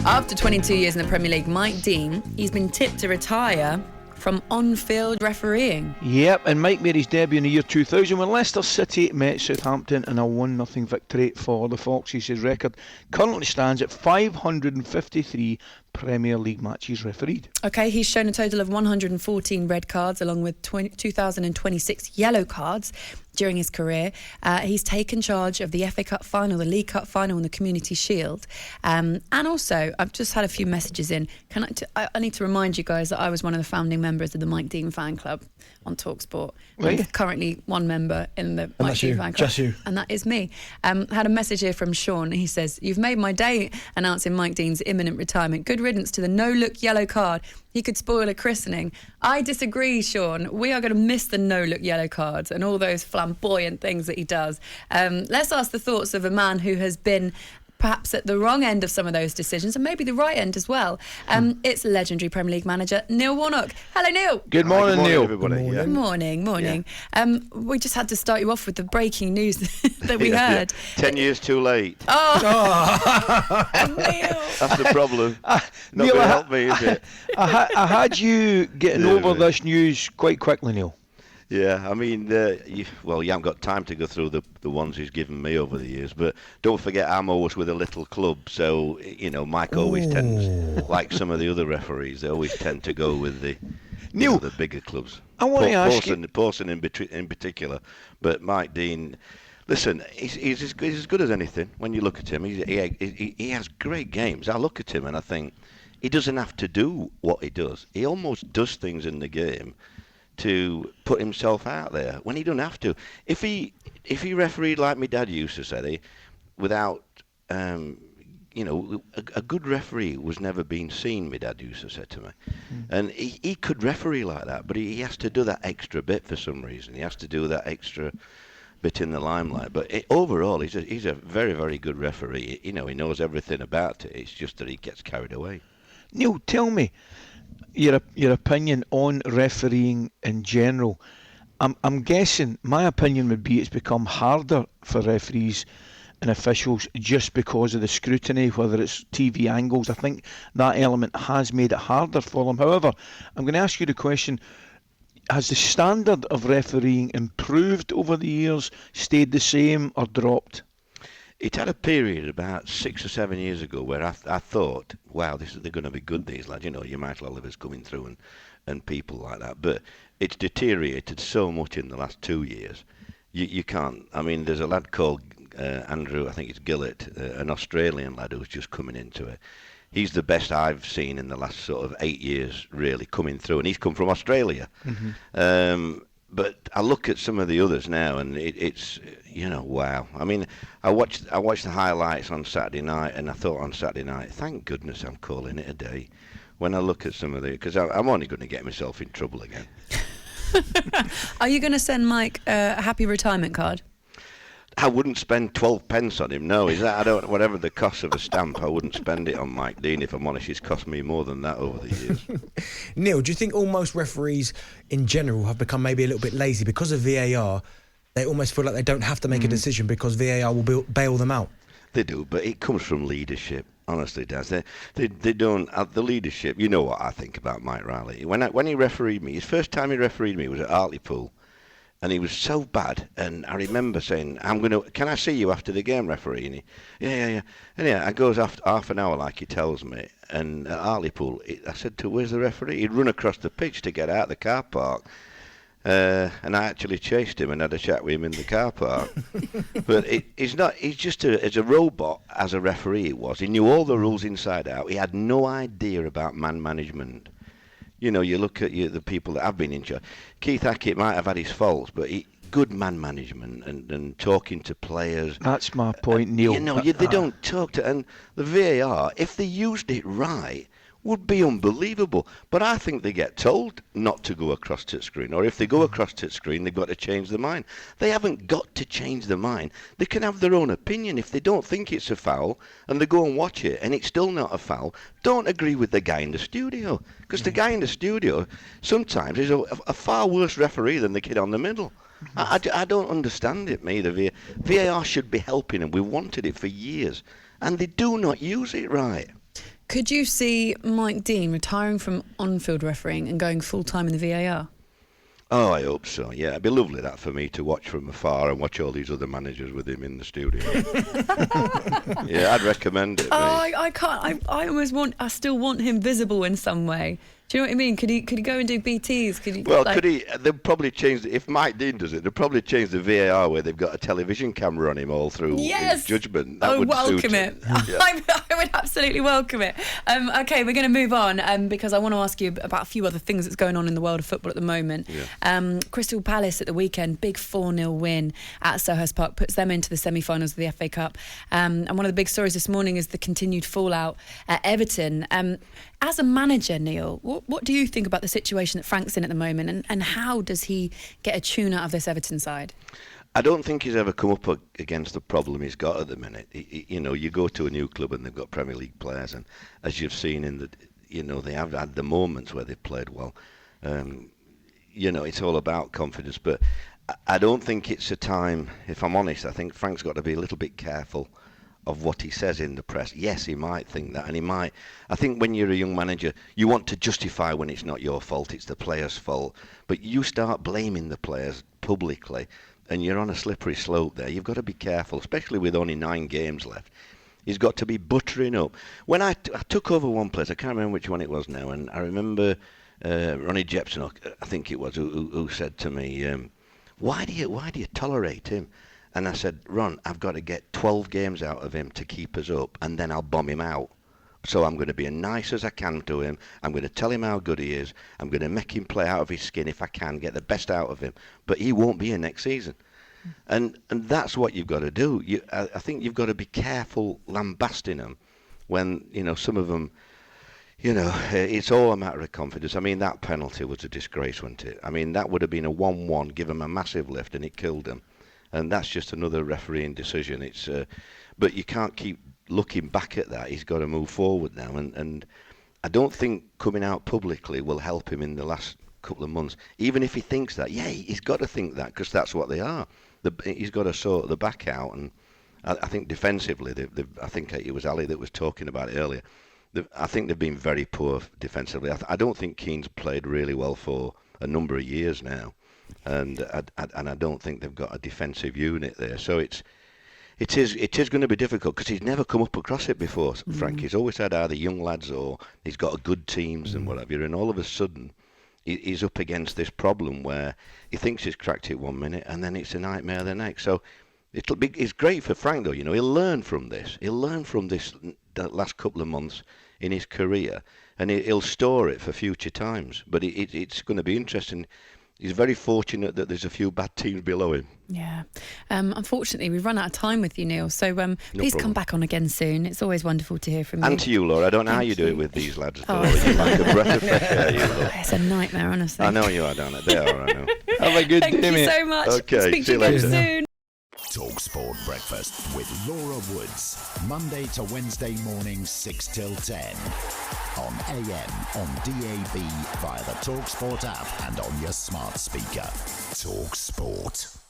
After 22 years in the Premier League, Mike Dean, he's been tipped to retire from on-field refereeing. Yep, and Mike made his debut in the year 2000 when Leicester City met Southampton in a 1-0 victory for the Foxes. His record currently stands at 553 Premier League matches refereed. Okay, he's shown a total of 114 red cards along with 2,026 yellow cards during his career. He's taken charge of the FA Cup final, the League Cup final and the Community Shield. And also, I've just had a few messages in. I need to remind you guys that I was one of the founding members of the Mike Dean fan club on talkSPORT. I'm currently one member in the Mike Dean fan club. Just you. And that is me. Had a message here from Sean. He says, "You've made my day announcing Mike Dean's imminent retirement. Good riddance to the no-look yellow card. He could spoil a christening." I disagree, Sean. We are going to miss the no-look yellow cards and all those flamboyant things that he does. Let's ask the thoughts of a man who has been perhaps at the wrong end of some of those decisions and maybe the right end as well. It's legendary Premier League manager Neil Warnock. Hello, Neil. Good morning, Neil. Everybody. Good morning. Yeah. We just had to start you off with the breaking news that we heard. 10 years too late. Oh, Neil. That's the problem. Not Neil, going to help me, is it? I had you getting over this news quite quickly, Neil. Yeah, I mean, you haven't got time to go through the ones he's given me over the years, but don't forget I'm always with a little club, so, Mike always tends, like some of the other referees, they always tend to go with the bigger clubs. I want to ask you... Pawson in particular, but Mike Dean... Listen, he's as good as anything. When you look at him, he has great games. I look at him and I think he doesn't have to do what he does. He almost does things in the game to put himself out there when he doesn't have to. If he refereed like my dad used to say, without a good referee was never been seen, my dad used to say to me. And he could referee like that, but he has to do that extra bit for some reason. He has to do that extra bit in the limelight. But overall, he's a very, very good referee. He knows everything about it. It's just that he gets carried away. Neil, tell me your opinion on refereeing in general. I'm guessing my opinion would be it's become harder for referees and officials just because of the scrutiny, whether it's TV angles. I think that element has made it harder for them. However, I'm going to ask you the question, has the standard of refereeing improved over the years, stayed the same or dropped? It had a period about 6 or 7 years ago where I thought, wow, they're going to be good, these lads. You might well have us coming through and people like that. But it's deteriorated so much in the last 2 years. You can't. I mean, there's a lad called Andrew, I think it's Gillett, an Australian lad who's just coming into it. He's the best I've seen in the last sort of 8 years, really, coming through. And he's come from Australia. Mm-hmm. But I look at some of the others now, and it's wow. I mean, I watched the highlights on Saturday night, and I thought on Saturday night, thank goodness I'm calling it a day. When I look at some of the, because I'm only going to get myself in trouble again. Are you going to send Mike a happy retirement card? I wouldn't spend 12 pence on him. No, whatever the cost of a stamp, I wouldn't spend it on Mike Dean. If I'm honest, it's cost me more than that over the years. Neil, do you think almost referees in general have become maybe a little bit lazy because of VAR? They almost feel like they don't have to make a decision because VAR will bail them out. They do, but it comes from leadership. Honestly, it does. They don't have the leadership. You know what I think about Mike Riley. When he refereed me, his first time he refereed me was at Hartlepool. And he was so bad, and I remember saying, can I see you after the game, referee? And he, yeah. And I goes after half an hour like he tells me, and at Hartlepool, I said to him, where's the referee? He'd run across the pitch to get out of the car park, and I actually chased him and had a chat with him in the car park. But he's just as a robot as a referee he was. He knew all the rules inside out. He had no idea about man management. You look at the people that have been in charge. Keith Hackett might have had his faults, but good man management and talking to players. That's my point, Neil. They don't talk to... And the VAR, if they used it right, would be unbelievable. But I think they get told not to go across touch screen, or if they go across touch screen, they've got to change their mind. They haven't got to change their mind. They can have their own opinion. If they don't think it's a foul and they go and watch it and it's still not a foul, don't agree with the guy in the studio, because the guy in the studio sometimes is a far worse referee than the kid on the middle. I don't understand it, me. The VAR should be helping, and we wanted it for years, and they do not use it right. Could you see Mike Dean retiring from on-field refereeing and going full-time in the VAR? Oh, I hope so. Yeah, it'd be lovely that for me to watch from afar and watch all these other managers with him in the studio. Yeah, I'd recommend it. I can't. I still want him visible in some way. Do you know what I mean? Could he go and do BTs? Could he? Well, could he? They'll probably change if Mike Dean does it. They'll probably change the VAR where they've got a television camera on him all through his judgment. That would welcome suit it. Yeah. I would absolutely welcome it. Okay, we're going to move on because I want to ask you about a few other things that's going on in the world of football at the moment. Yeah. Crystal Palace at the weekend, big 4-0 win at Selhurst Park, puts them into the semi-finals of the FA Cup. And one of the big stories this morning is the continued fallout at Everton. As a manager, Neil, what do you think about the situation that Frank's in at the moment, and how does he get a tune out of this Everton side? I don't think he's ever come up against the problem he's got at the minute. You go to a new club and they've got Premier League players, and as you've seen they have had the moments where they've played well. It's all about confidence, but I don't think it's a time. If I'm honest, I think Frank's got to be a little bit careful of what he says in the press. Yes, he might think that, and he might. I think when you're a young manager, you want to justify when it's not your fault, it's the player's fault. But you start blaming the players publicly, and you're on a slippery slope there. You've got to be careful, especially with only 9 games left. He's got to be buttering up. When I took over one place, I can't remember which one it was now, and I remember Ronnie Jepson, I think it was, who said to me, why do you tolerate him? And I said, Ron, I've got to get 12 games out of him to keep us up, and then I'll bomb him out. So I'm going to be as nice as I can to him. I'm going to tell him how good he is. I'm going to make him play out of his skin if I can, get the best out of him. But he won't be here next season. And that's what you've got to do. I think you've got to be careful lambasting them when, some of them, it's all a matter of confidence. I mean, that penalty was a disgrace, wasn't it? I mean, that would have been a 1-1, give him a massive lift, and it killed him. And that's just another refereeing decision. But you can't keep looking back at that. He's got to move forward now. And I don't think coming out publicly will help him in the last couple of months. Even if he thinks that, he's got to think that, because that's what they are. He's got to sort the back out. And I think defensively, I think it was Ali that was talking about it earlier. I think they've been very poor defensively. I don't think Keane's played really well for a number of years now. And I don't think they've got a defensive unit there. So it is going to be difficult, because he's never come up across it before. Frank, he's always had either young lads or he's got good teams and whatever. And all of a sudden, he's up against this problem where he thinks he's cracked it 1 minute and then it's a nightmare the next. So it's great for Frank, though. He'll learn from this. He'll learn from this the last couple of months in his career, and he'll store it for future times. But it's going to be interesting. He's very fortunate that there's a few bad teams below him. Yeah. Unfortunately, we've run out of time with you, Neil. So please come back on again soon. It's always wonderful to hear from you. And to you, Laura. I don't know how you do it with these lads. You're like a breath of fresh air, you lot. It's a nightmare, honestly. I know you are, don't it? They are, I know. Have a good day, Thank you mate. so much. Okay, Speak see to you you later. soon. talkSPORT Breakfast with Laura Woods. Monday to Wednesday mornings 6 till 10. On AM, on DAB, via the talkSPORT app and on your smart speaker. talkSPORT.